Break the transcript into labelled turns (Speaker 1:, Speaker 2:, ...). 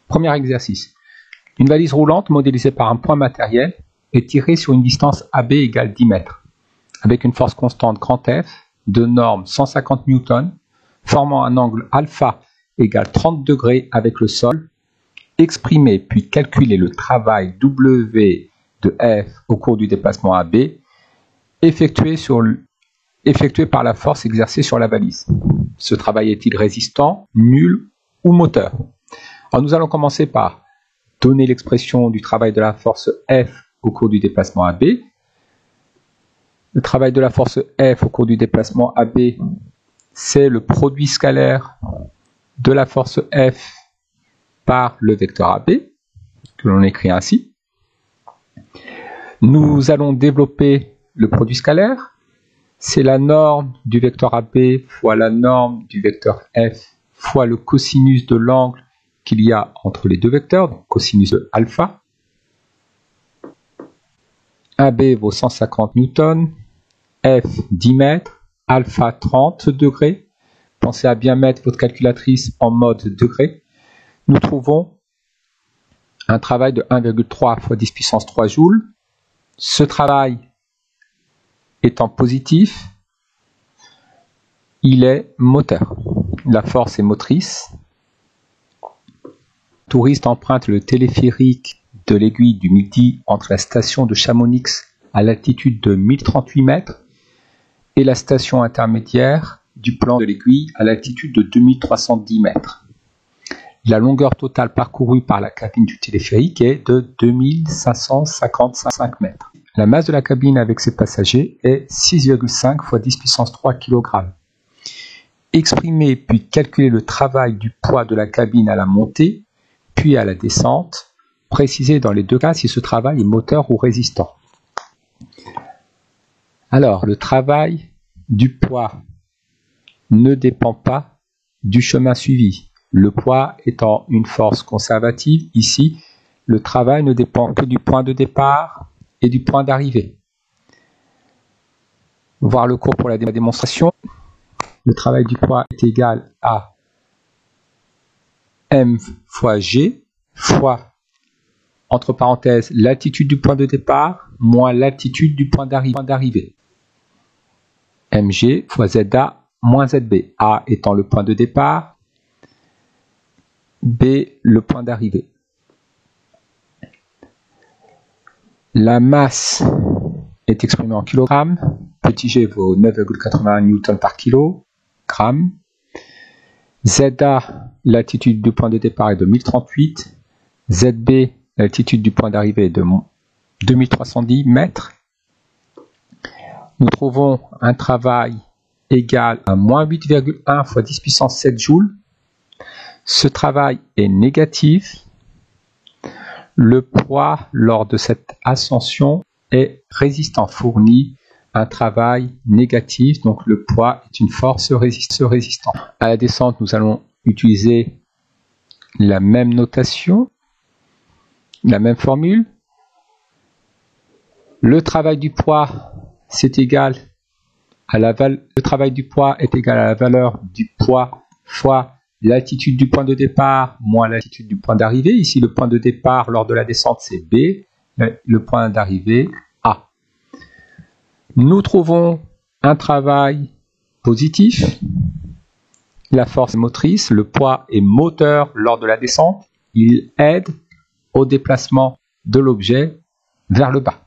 Speaker 1: Premier exercice. Une valise roulante modélisée par un point matériel est tirée sur une distance AB égale 10 mètres, avec une force constante grand F de norme 150 Newton, formant un angle alpha égale 30 degrés avec le sol. Exprimer puis calculer le travail W de F au cours du déplacement AB effectué par la force exercée sur la valise. Ce travail est-il résistant, nul ou moteur? Alors nous allons commencer par donner l'expression du travail de la force F au cours du déplacement AB. Le travail de la force F au cours du déplacement AB, c'est le produit scalaire de la force F par le vecteur AB, que l'on écrit ainsi. Nous allons développer le produit scalaire. C'est la norme du vecteur AB fois la norme du vecteur F fois le cosinus de l'angle qu'il y a entre les deux vecteurs, donc cosinus de alpha. AB vaut 150 Newton, F 10 mètres, alpha 30 degrés. Pensez à bien mettre votre calculatrice en mode degré. Nous trouvons un travail de 1,3 fois 10 puissance 3 joules. Ce travail étant positif, il est moteur. La force est motrice. Le touriste emprunte le téléphérique de l'aiguille du Midi entre la station de Chamonix à l'altitude de 1038 mètres et la station intermédiaire du plan de l'aiguille à l'altitude de 2310 mètres. La longueur totale parcourue par la cabine du téléphérique est de 2555 mètres. La masse de la cabine avec ses passagers est 6,5 fois 10 puissance 3 kg. Exprimer puis calculer le travail du poids de la cabine à la montée puis à la descente. Préciser dans les deux cas si ce travail est moteur ou résistant. Alors, le travail du poids ne dépend pas du chemin suivi. Le poids étant une force conservative, ici, le travail ne dépend que du point de départ et du point d'arrivée. Voir le cours pour la démonstration. Le travail du poids est égal à M fois G fois, entre parenthèses, l'altitude du point de départ moins l'altitude du point d'arrivée. Mg fois ZA moins ZB. A étant le point de départ, B le point d'arrivée. La masse est exprimée en kilogrammes. Petit g vaut 9,81 Newton par kilogramme. ZA, l'altitude du point de départ est de 1038. ZB, l'altitude du point d'arrivée est de 2310 mètres. Nous trouvons un travail égal à moins 8,1 fois 10 puissance 7 joules. Ce travail est négatif. Le poids lors de cette ascension est résistant, fournit un travail négatif, donc le poids est une force résistante. À la descente, nous allons utiliser la même notation, la même formule. Le travail du poids, c'est égal à le travail du poids est égal à la valeur du poids fois l'altitude du point de départ moins l'altitude du point d'arrivée. Ici, le point de départ lors de la descente, c'est B. Le point d'arrivée, A. Nous trouvons un travail positif. La force est motrice. Le poids est moteur lors de la descente. Il aide au déplacement de l'objet vers le bas.